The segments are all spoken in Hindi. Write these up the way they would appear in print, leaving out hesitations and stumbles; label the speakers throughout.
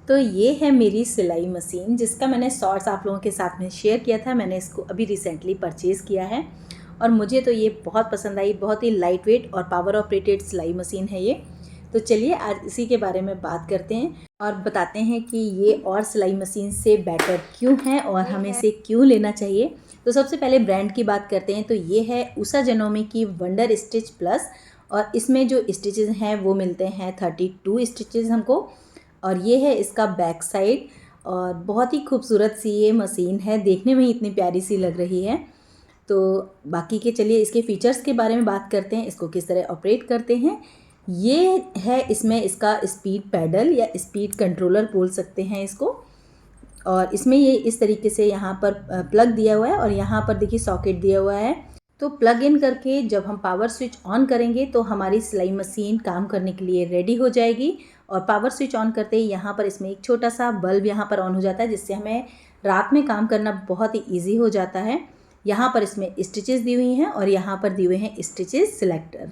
Speaker 1: तो ये है मेरी सिलाई मशीन जिसका मैंने शॉर्ट्स आप लोगों के साथ में शेयर किया था। मैंने इसको अभी रिसेंटली परचेज़ किया है और मुझे तो ये बहुत पसंद आई। बहुत ही लाइट वेट और पावर ऑपरेटेड सिलाई मशीन है ये। तो चलिए आज इसी के बारे में बात करते हैं और बताते हैं कि ये और सिलाई मशीन से बेटर क्यों है और हमें इसे क्यों लेना चाहिए। तो सबसे पहले ब्रांड की बात करते हैं। तो ये है उषा जनोमी की वंडर स्टिच प्लस और इसमें जो स्टिचेस हैं वो मिलते हैं 32 स्टिचेस हमको। और ये है इसका बैक साइड और बहुत ही खूबसूरत सी ये मशीन है, देखने में ही इतनी प्यारी सी लग रही है। तो बाकी के चलिए इसके फीचर्स के बारे में बात करते हैं, इसको किस तरह ऑपरेट करते हैं। ये है इसमें इसका स्पीड पैडल या स्पीड कंट्रोलर बोल सकते हैं इसको। और इसमें ये इस तरीके से यहाँ पर प्लग दिया हुआ है और यहाँ पर देखिए सॉकेट दिया हुआ है। तो प्लग इन करके जब हम पावर स्विच ऑन करेंगे तो हमारी सिलाई मशीन काम करने के लिए रेडी हो जाएगी। और पावर स्विच ऑन करते ही यहाँ पर इसमें एक छोटा सा बल्ब यहाँ पर ऑन हो जाता है, जिससे हमें रात में काम करना बहुत ही ईजी हो जाता है। यहाँ पर इसमें स्टिचेस दी हुई हैं और यहाँ पर दिए हुए हैं स्टिचेस सिलेक्टर।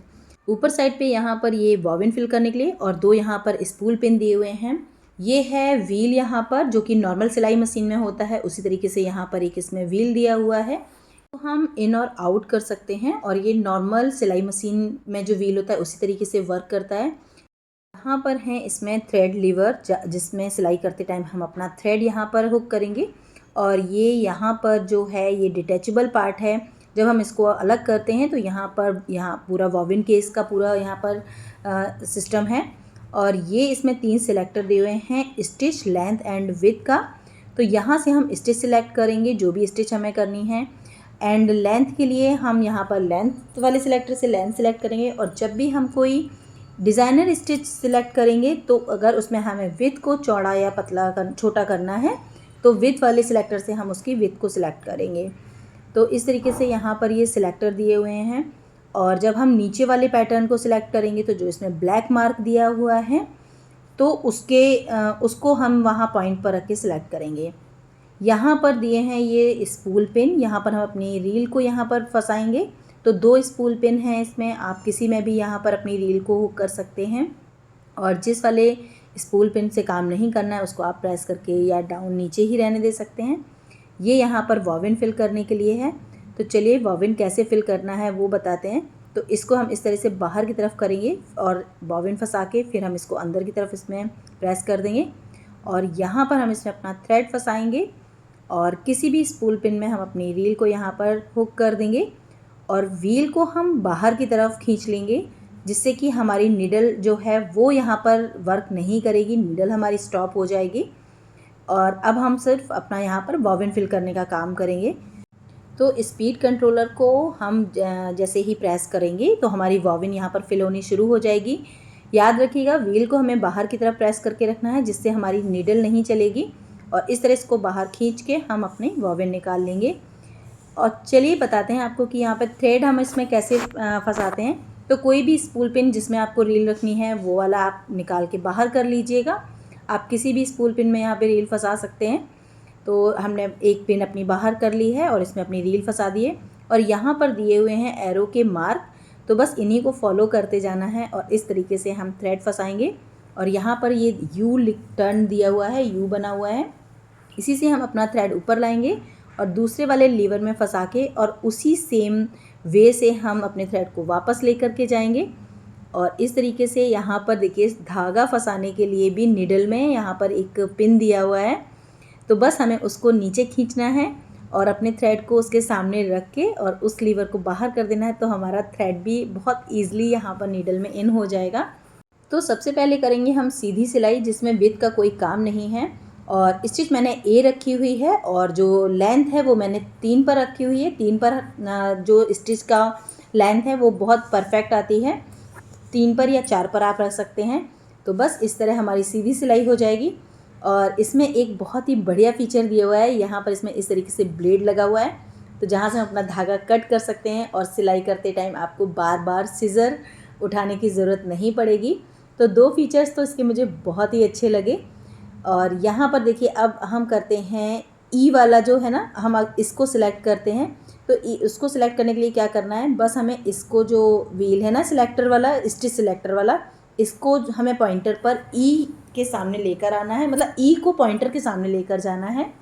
Speaker 1: ऊपर साइड पे यहाँ पर ये बॉबिन फिल करने के लिए और दो यहाँ पर स्पूल पिन दिए हुए हैं। ये है व्हील यहाँ पर, जो कि नॉर्मल सिलाई मशीन में होता है उसी तरीके से यहाँ पर एक इसमें व्हील दिया हुआ है। तो हम इन और आउट कर सकते हैं और ये नॉर्मल सिलाई मशीन में जो व्हील होता है उसी तरीके से वर्क करता है। यहाँ पर है इसमें थ्रेड लीवर, जिसमें सिलाई करते टाइम हम अपना थ्रेड यहाँ पर हुक करेंगे। और ये यहाँ पर जो है ये डिटैचेबल पार्ट है। जब हम इसको अलग करते हैं तो यहाँ पूरा वॉविन केस का पूरा यहाँ पर सिस्टम है। और ये इसमें 3 सिलेक्टर दिए हुए हैं स्टिच लेंथ एंड विड्थ का। तो यहाँ से हम स्टिच सिलेक्ट करेंगे जो भी स्टिच हमें करनी है। एंड लेंथ के लिए हम यहाँ पर लेंथ वाले सिलेक्टर से लेंथ सिलेक्ट करेंगे। और जब भी हम कोई डिज़ाइनर स्टिच सिलेक्ट करेंगे तो अगर उसमें हमें विड्थ को चौड़ा या पतला छोटा करना है तो विड्थ वाले सिलेक्टर से हम उसकी विड्थ को सिलेक्ट करेंगे। तो इस तरीके से यहाँ पर ये सिलेक्टर दिए हुए हैं। और जब हम नीचे वाले पैटर्न को सिलेक्ट करेंगे तो जो इसमें ब्लैक मार्क दिया हुआ है तो उसको हम वहाँ पॉइंट पर रख के सिलेक्ट करेंगे। यहाँ पर दिए हैं ये स्पूल पिन, यहाँ पर हम अपनी रील को यहाँ पर फंसाएंगे। तो 2 स्पूल पिन हैं इसमें, आप किसी में भी यहाँ पर अपनी रील को हुक कर सकते हैं। और जिस वाले स्पूल पिन से काम नहीं करना है उसको आप प्रेस करके या डाउन नीचे ही रहने दे सकते हैं। ये यहाँ पर बॉबिन फिल करने के लिए है। तो चलिए बॉबिन कैसे फिल करना है वो बताते हैं। तो इसको हम इस तरह से बाहर की तरफ करेंगे और बॉबिन फंसा के फिर हम इसको अंदर की तरफ इसमें प्रेस कर देंगे। और यहाँ पर हम इसमें अपना थ्रेड फंसाएंगे और किसी भी स्पूल पिन में हम अपनी रील को यहाँ पर हुक कर देंगे और व्हील को हम बाहर की तरफ खींच लेंगे, जिससे कि हमारी नीडल जो है वो यहाँ पर वर्क नहीं करेगी, नीडल हमारी स्टॉप हो जाएगी। और अब हम सिर्फ अपना यहाँ पर बॉबिन फिल करने का काम करेंगे। तो स्पीड कंट्रोलर को हम जैसे ही प्रेस करेंगे तो हमारी बॉबिन यहाँ पर फिल होनी शुरू हो जाएगी। याद रखिएगा व्हील को हमें बाहर की तरफ प्रेस करके रखना है, जिससे हमारी नीडल नहीं चलेगी। और इस तरह इसको बाहर खींच के हम अपनी बॉबिन निकाल लेंगे। और चलिए बताते हैं आपको कि यहाँ पर थ्रेड हम इसमें कैसे फंसाते हैं। तो कोई भी स्पूल पिन जिसमें आपको रील रखनी है वो वाला आप निकाल के बाहर कर लीजिएगा। आप किसी भी स्पूल पिन में यहाँ पे रील फंसा सकते हैं। तो हमने एक पिन अपनी बाहर कर ली है और इसमें अपनी रील फंसा दी है। और यहाँ पर दिए हुए हैं एरो के मार्क, तो बस इन्हीं को फॉलो करते जाना है और इस तरीके से हम थ्रेड फंसाएंगे। और यहाँ पर ये यू टर्न दिया हुआ है, यू बना हुआ है, इसी से हम अपना थ्रेड ऊपर लाएंगे और दूसरे वाले लीवर में फंसा के और उसी सेम वे से हम अपने थ्रेड को वापस लेकर के जाएंगे। और इस तरीके से यहाँ पर देखिए धागा फंसाने के लिए भी निडल में यहाँ पर एक पिन दिया हुआ है। तो बस हमें उसको नीचे खींचना है और अपने थ्रेड को उसके सामने रख के और उस लीवर को बाहर कर देना है। तो हमारा थ्रेड भी बहुत ईजिली यहाँ पर नीडल में इन हो जाएगा। तो सबसे पहले करेंगे हम सीधी सिलाई, जिसमें विड्थ का कोई काम नहीं है। और स्टिच मैंने ए रखी हुई है और जो लेंथ है वो मैंने 3 पर रखी हुई है। 3 पर जो स्टिच का लेंथ है वो बहुत परफेक्ट आती है। 3 पर या 4 पर आप रख सकते हैं। तो बस इस तरह हमारी सीधी सिलाई हो जाएगी। और इसमें एक बहुत ही बढ़िया फीचर दिया हुआ है, यहाँ पर इसमें इस तरीके से ब्लेड लगा हुआ है। तो जहाँ से हम अपना धागा कट कर सकते हैं और सिलाई करते टाइम आपको बार बार सीज़र उठाने की ज़रूरत नहीं पड़ेगी। तो 2 फीचर्स तो इसके मुझे बहुत ही अच्छे लगे। और यहाँ पर देखिए अब हम करते हैं ई वाला जो है ना, हम इसको सिलेक्ट करते हैं। तो उसको सिलेक्ट करने के लिए क्या करना है, बस हमें इसको जो व्हील है ना सिलेक्टर वाला, स्टिच सिलेक्टर वाला, इसको हमें पॉइंटर पर ई के सामने लेकर आना है, मतलब ई को पॉइंटर के सामने लेकर जाना है।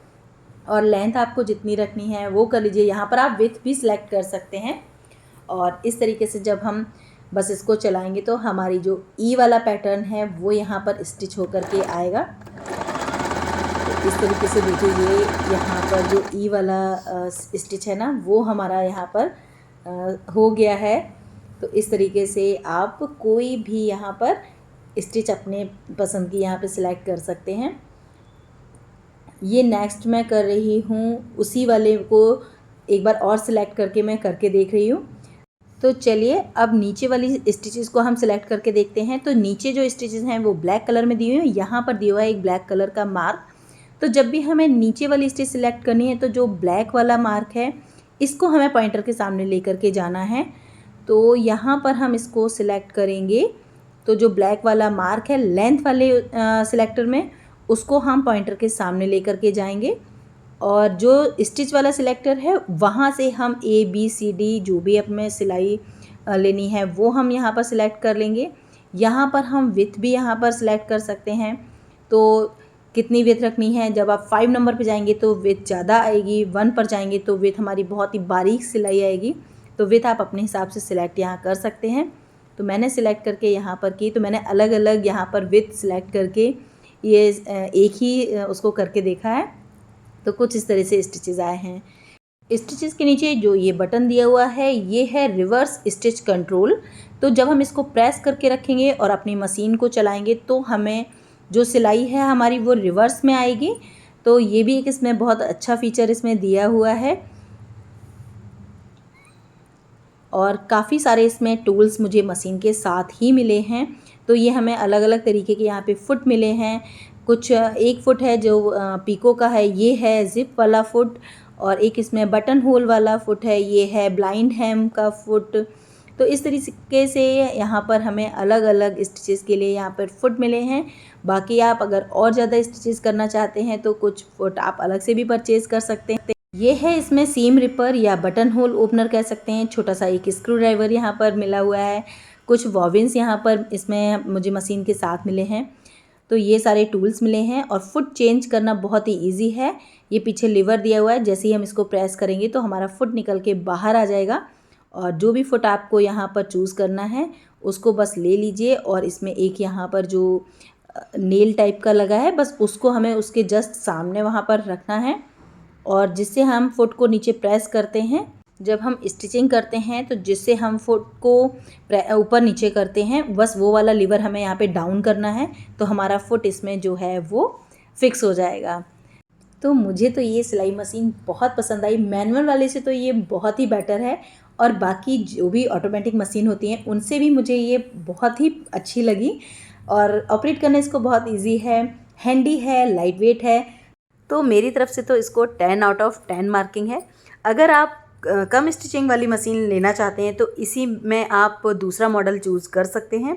Speaker 1: और लेंथ आपको जितनी रखनी है वो कर लीजिए। यहाँ पर आप विड्थ भी सिलेक्ट कर सकते हैं। और इस तरीके से जब हम बस इसको चलाएंगे तो हमारी जो ई वाला पैटर्न है वो यहाँ पर स्टिच होकर के आएगा। तो इस तरीके से देखिए, ये यहाँ पर जो ई वाला स्टिच है ना वो हमारा यहाँ पर हो गया है। तो इस तरीके से आप कोई भी यहाँ पर स्टिच अपने पसंद की यहाँ पे सिलेक्ट कर सकते हैं। ये नेक्स्ट मैं कर रही हूँ, उसी वाले को एक बार और सिलेक्ट करके मैं करके देख रही हूँ। तो चलिए अब नीचे वाली स्टिचेस को हम सिलेक्ट करके देखते हैं। तो नीचे जो स्टिचेस हैं वो ब्लैक कलर में दिए हुए हैं, यहाँ पर दिया हुआ है एक ब्लैक कलर का मार्क। तो जब भी हमें नीचे वाली स्टिच सिलेक्ट करनी है तो जो ब्लैक वाला मार्क है इसको हमें पॉइंटर के सामने लेकर के जाना है। तो यहाँ पर हम इसको सिलेक्ट करेंगे। तो जो ब्लैक वाला मार्क है लेंथ वाले सिलेक्टर में, उसको हम पॉइंटर के सामने लेकर के जाएंगे। और जो स्टिच वाला सिलेक्टर है वहाँ से हम ए बी सी डी जो भी अपने सिलाई लेनी है वो हम यहाँ पर सिलेक्ट कर लेंगे। यहाँ पर हम विथ भी यहाँ पर सिलेक्ट कर सकते हैं। तो कितनी विथ रखनी है, जब आप 5 नंबर पे जाएंगे तो विथ ज़्यादा आएगी, 1 पर जाएंगे तो विथ हमारी बहुत ही बारीक सिलाई आएगी। तो विथ आप अपने हिसाब से सिलेक्ट यहाँ कर सकते हैं। तो मैंने सिलेक्ट करके यहाँ पर की, तो मैंने अलग अलग यहाँ पर विथ सिलेक्ट करके ये एक ही उसको करके देखा है। तो कुछ इस तरह से स्टिचेस आए हैं। स्टिचेस के नीचे जो ये बटन दिया हुआ है ये है रिवर्स स्टिच कंट्रोल। तो जब हम इसको प्रेस करके रखेंगे और अपनी मशीन को चलाएंगे तो हमें जो सिलाई है हमारी वो रिवर्स में आएगी। तो ये भी एक इसमें बहुत अच्छा फीचर इसमें दिया हुआ है। और काफ़ी सारे इसमें टूल्स मुझे मशीन के साथ ही मिले हैं। तो ये हमें अलग अलग तरीके के यहाँ पे फुट मिले हैं। कुछ 1 फुट है जो पीको का है, ये है ज़िप वाला फुट। और एक इसमें बटन होल वाला फुट है, ये है ब्लाइंड हेम का फुट। तो इस तरीके से यहाँ पर हमें अलग अलग स्टिचेस के लिए यहाँ पर फुट मिले हैं। बाकी आप अगर और ज़्यादा स्टिचेस करना चाहते हैं तो कुछ फुट आप अलग से भी परचेज़ कर सकते हैं। ये है इसमें सीम रिपर या बटन होल ओपनर कह सकते हैं। छोटा सा एक स्क्रू ड्राइवर यहाँ पर मिला हुआ है। कुछ वॉविन्स यहाँ पर इसमें मुझे मशीन के साथ मिले हैं। तो ये सारे टूल्स मिले हैं। और फुट चेंज करना बहुत ही इजी है। ये पीछे लीवर दिया हुआ है, जैसे ही हम इसको प्रेस करेंगे तो हमारा फुट निकल के बाहर आ जाएगा। और जो भी फुट आपको यहाँ पर चूज़ करना है उसको बस ले लीजिए। और इसमें एक यहाँ पर जो नेल टाइप का लगा है बस उसको हमें उसके जस्ट सामने वहाँ पर रखना है। और जिससे हम फुट को नीचे प्रेस करते हैं, जब हम स्टिचिंग करते हैं तो जिससे हम फुट को ऊपर नीचे करते हैं बस वो वाला लीवर हमें यहाँ पे डाउन करना है। तो हमारा फुट इसमें जो है वो फिक्स हो जाएगा। तो मुझे तो ये सिलाई मशीन बहुत पसंद आई। मैनुअल वाले से तो ये बहुत ही बेटर है। और बाकी जो भी ऑटोमेटिक मशीन होती हैं उनसे भी मुझे ये बहुत ही अच्छी लगी। और ऑपरेट करना इसको बहुत ईजी है, हैंडी है, लाइट वेट है। तो मेरी तरफ से तो इसको 10 आउट ऑफ 10 मार्किंग है। अगर आप कम स्टिचिंग वाली मशीन लेना चाहते हैं तो इसी में आप दूसरा मॉडल चूज़ कर सकते हैं।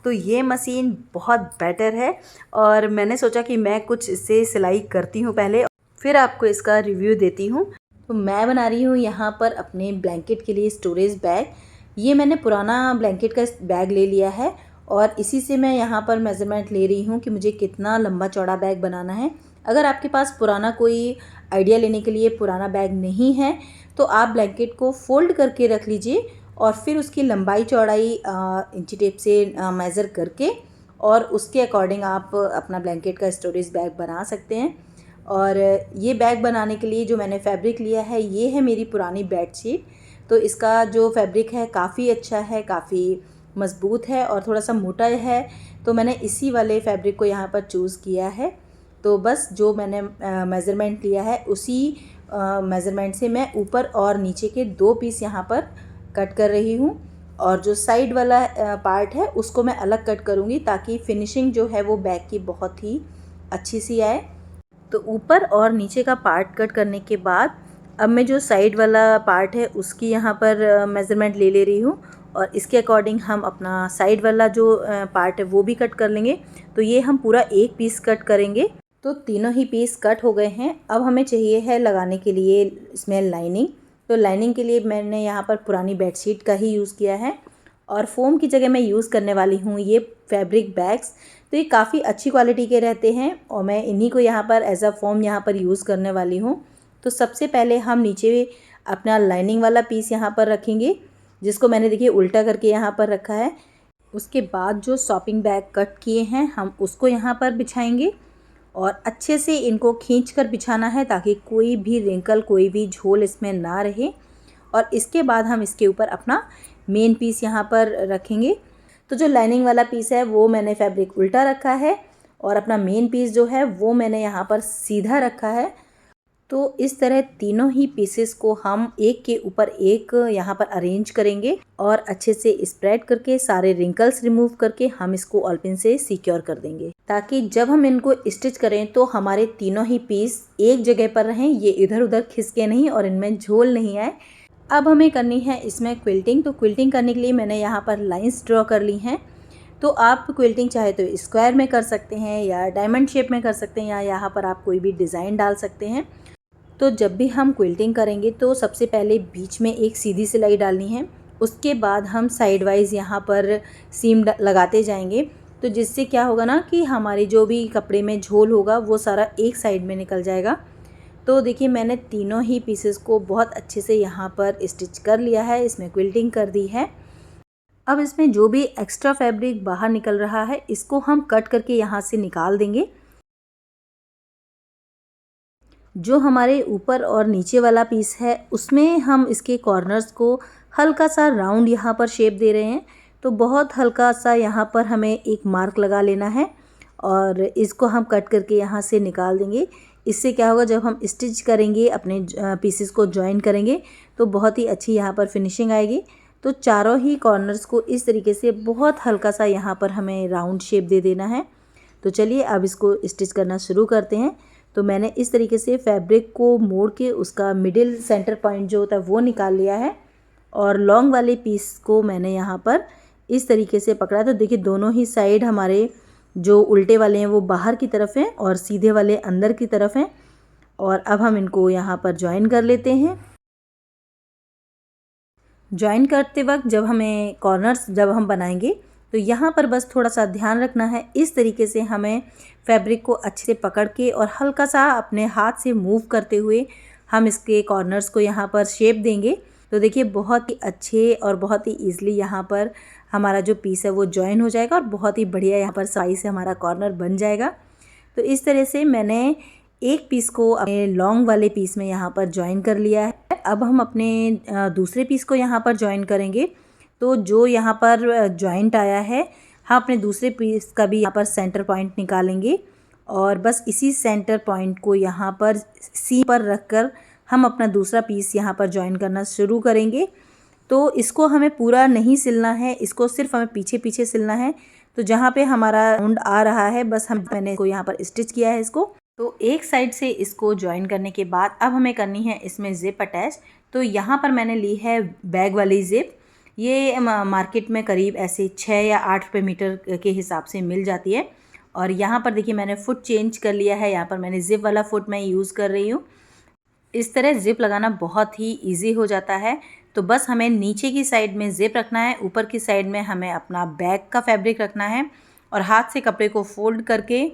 Speaker 1: तो ये मशीन बहुत बेटर है। और मैंने सोचा कि मैं कुछ इससे सिलाई करती हूँ पहले, फिर आपको इसका रिव्यू देती हूँ। तो मैं बना रही हूँ यहाँ पर अपने ब्लैंकेट के लिए स्टोरेज बैग। ये मैंने पुराना ब्लैंकेट का बैग ले लिया है और इसी से मैं यहाँ पर मेज़रमेंट ले रही हूँ कि मुझे कितना लंबा चौड़ा बैग बनाना है। अगर आपके पास पुराना कोई आइडिया लेने के लिए पुराना बैग नहीं है तो आप ब्लैंकेट को फोल्ड करके रख लीजिए और फिर उसकी लंबाई चौड़ाई इंची टेप से मेज़र करके और उसके अकॉर्डिंग आप अपना ब्लैंकेट का स्टोरेज बैग बना सकते हैं। और ये बैग बनाने के लिए जो मैंने फैब्रिक लिया है ये है मेरी पुरानी बेडशीट। तो इसका जो फैब्रिक है काफ़ी अच्छा है, काफ़ी मज़बूत है और थोड़ा सा मोटा है। तो मैंने इसी वाले फैब्रिक को यहाँ पर चूज़ किया है। तो बस जो मैंने मेज़रमेंट लिया है उसी मेज़रमेंट से मैं ऊपर और नीचे के 2 पीस यहाँ पर कट कर रही हूँ। और जो साइड वाला पार्ट है उसको मैं अलग कट करूँगी ताकि फिनिशिंग जो है वो बैग की बहुत ही अच्छी सी आए। तो ऊपर और नीचे का पार्ट कट करने के बाद अब मैं जो साइड वाला पार्ट है उसकी यहाँ पर मेज़रमेंट ले रही हूँ और इसके अकॉर्डिंग हम अपना साइड वाला जो पार्ट है वो भी कट कर लेंगे। तो ये हम पूरा 1 पीस कट करेंगे। तो तीनों ही पीस कट हो गए हैं। अब हमें चाहिए है लगाने के लिए इसमें लाइनिंग। तो लाइनिंग के लिए मैंने यहाँ पर पुरानी बेडशीट का ही यूज़ किया है और फोम की जगह मैं यूज़ करने वाली हूँ ये फैब्रिक बैग्स तो ये काफ़ी अच्छी क्वालिटी के रहते हैं और मैं इन्हीं को यहाँ पर एज अ फॉर्म यहाँ पर यूज़ करने वाली हूँ। तो सबसे पहले हम नीचे अपना लाइनिंग वाला पीस यहाँ पर रखेंगे, जिसको मैंने देखिए उल्टा करके यहाँ पर रखा है। उसके बाद जो शॉपिंग बैग कट किए हैं हम उसको यहाँ पर बिछाएंगे और अच्छे से इनको खींच कर बिछाना है ताकि कोई भी रिंकल, कोई भी झोल इसमें ना रहे। और इसके बाद हम इसके ऊपर अपना मेन पीस यहाँ पर रखेंगे। तो जो लाइनिंग वाला पीस है वो मैंने फैब्रिक उल्टा रखा है और अपना मेन पीस जो है वो मैंने यहाँ पर सीधा रखा है। तो इस तरह तीनों ही पीसेस को हम एक के ऊपर एक यहाँ पर अरेंज करेंगे और अच्छे से स्प्रेड करके सारे रिंकल्स रिमूव करके हम इसको ऑल पिन से सिक्योर कर देंगे, ताकि जब हम इनको स्टिच करें तो हमारे तीनों ही पीस एक जगह पर रहें, ये इधर उधर खिसके नहीं और इनमें झोल नहीं आए। अब हमें करनी है इसमें क्विल्टिंग। तो क्विल्टिंग करने के लिए मैंने यहाँ पर लाइंस ड्रॉ कर ली हैं। तो आप क्विल्टिंग चाहे तो स्क्वायर में कर सकते हैं या डायमंड शेप में कर सकते हैं या यहाँ पर आप कोई भी डिज़ाइन डाल सकते हैं। तो जब भी हम क्विल्टिंग करेंगे तो सबसे पहले बीच में एक सीधी सिलाई डालनी है, उसके बाद हम साइड वाइज यहाँ पर सीम लगाते जाएंगे। तो जिससे क्या होगा ना कि हमारे जो भी कपड़े में झोल होगा वो सारा एक साइड में निकल जाएगा। तो देखिए मैंने तीनों ही पीसेस को बहुत अच्छे से यहाँ पर स्टिच कर लिया है, इसमें क्विल्टिंग कर दी है। अब इसमें जो भी एक्स्ट्रा फैब्रिक बाहर निकल रहा है इसको हम कट करके यहाँ से निकाल देंगे। जो हमारे ऊपर और नीचे वाला पीस है उसमें हम इसके कॉर्नर्स को हल्का सा राउंड यहाँ पर शेप दे रहे हैं। तो बहुत हल्का सा यहाँ पर हमें एक मार्क लगा लेना है और इसको हम कट करके यहाँ से निकाल देंगे। इससे क्या होगा, जब हम स्टिच करेंगे अपने पीसेस को जॉइन करेंगे तो बहुत ही अच्छी यहाँ पर फिनिशिंग आएगी। तो चारों ही कॉर्नर्स को इस तरीके से बहुत हल्का सा यहाँ पर हमें राउंड शेप दे देना है। तो चलिए अब इसको स्टिच करना शुरू करते हैं। तो मैंने इस तरीके से फैब्रिक को मोड़ के उसका मिडिल सेंटर पॉइंट जो होता है वो निकाल लिया है और लॉन्ग वाले पीस को मैंने यहाँ पर इस तरीके से पकड़ा। तो देखिए दोनों ही साइड हमारे जो उल्टे वाले हैं वो बाहर की तरफ हैं और सीधे वाले अंदर की तरफ हैं। और अब हम इनको यहाँ पर ज्वाइन कर लेते हैं। ज्वाइन करते वक्त जब हमें कॉर्नर्स जब हम बनाएंगे तो यहाँ पर बस थोड़ा सा ध्यान रखना है, इस तरीके से हमें फैब्रिक को अच्छे से पकड़ के और हल्का सा अपने हाथ से मूव करते हुए हम इसके कॉर्नर्स को यहाँ पर शेप देंगे। तो देखिए बहुत ही अच्छे और बहुत ही ईजिली यहाँ पर हमारा जो पीस है वो ज्वाइन हो जाएगा और बहुत ही बढ़िया यहाँ पर साइज से हमारा कॉर्नर बन जाएगा। तो इस तरह से मैंने एक पीस को अपने लॉन्ग वाले पीस में यहाँ पर ज्वाइन कर लिया है। अब हम अपने दूसरे पीस को यहाँ पर ज्वाइन करेंगे। तो जो यहाँ पर जॉइंट आया है हम अपने दूसरे पीस का भी यहाँ पर सेंटर पॉइंट निकालेंगे और बस इसी सेंटर पॉइंट को यहाँ पर सी पर रखकर हम अपना दूसरा पीस यहाँ पर ज्वाइन करना शुरू करेंगे। तो इसको हमें पूरा नहीं सिलना है, इसको सिर्फ हमें पीछे पीछे सिलना है। तो जहाँ पे हमारा राउंड आ रहा है बस मैंने इसको यहाँ पर स्टिच किया है इसको। तो एक साइड से इसको ज्वाइन करने के बाद अब हमें करनी है इसमें ज़िप अटैच। तो यहाँ पर मैंने ली है बैग वाली ज़िप। ये मार्केट में करीब ऐसे 6 या 8 रुपये मीटर के हिसाब से मिल जाती है। और यहाँ पर देखिए मैंने फुट चेंज कर लिया है, यहाँ पर मैंने ज़िप वाला फुट मैं यूज़ कर रही हूँ। इस तरह ज़िप लगाना बहुत ही इजी हो जाता है। तो बस हमें नीचे की साइड में ज़िप रखना है, ऊपर की साइड में हमें अपना बैग का फैब्रिक रखना है और हाथ से कपड़े को फोल्ड करके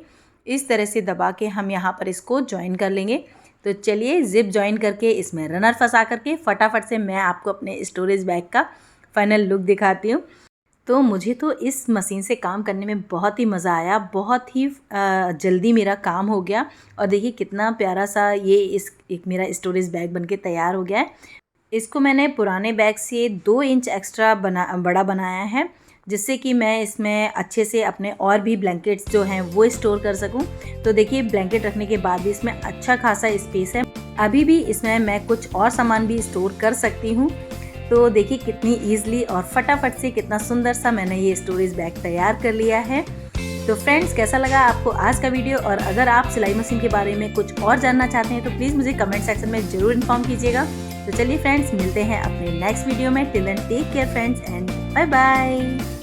Speaker 1: इस तरह से दबा के हम यहाँ पर इसको ज्वाइन कर लेंगे। तो चलिए ज़िप ज्वाइन करके इसमें रनर फंसा करके फटाफट से मैं आपको अपने स्टोरेज बैग का फाइनल लुक दिखाती हूँ। तो मुझे तो इस मशीन से काम करने में बहुत ही मज़ा आया, बहुत ही जल्दी मेरा काम हो गया। और देखिए कितना प्यारा सा ये एक मेरा स्टोरेज बैग बनके तैयार हो गया है। इसको मैंने पुराने बैग से 2 इंच एक्स्ट्रा बड़ा बनाया है, जिससे कि मैं इसमें अच्छे से अपने और भी ब्लैंकेट्स जो हैं वो स्टोर कर सकूं। तो देखिए ब्लैंकेट रखने के बाद भी इसमें अच्छा खासा स्पेस है। अभी भी इसमें मैं कुछ और सामान भी स्टोर कर सकती हूँ। तो देखिए कितनी ईजिली और फटाफट से कितना सुंदर सा मैंने ये स्टोरेज बैग तैयार कर लिया है। तो फ्रेंड्स कैसा लगा आपको आज का वीडियो, और अगर आप सिलाई मशीन के बारे में कुछ और जानना चाहते हैं तो प्लीज़ मुझे कमेंट सेक्शन में ज़रूर इन्फॉर्म कीजिएगा। तो चलिए फ्रेंड्स मिलते हैं अपने नेक्स्ट वीडियो में। Till then take care friends and bye bye.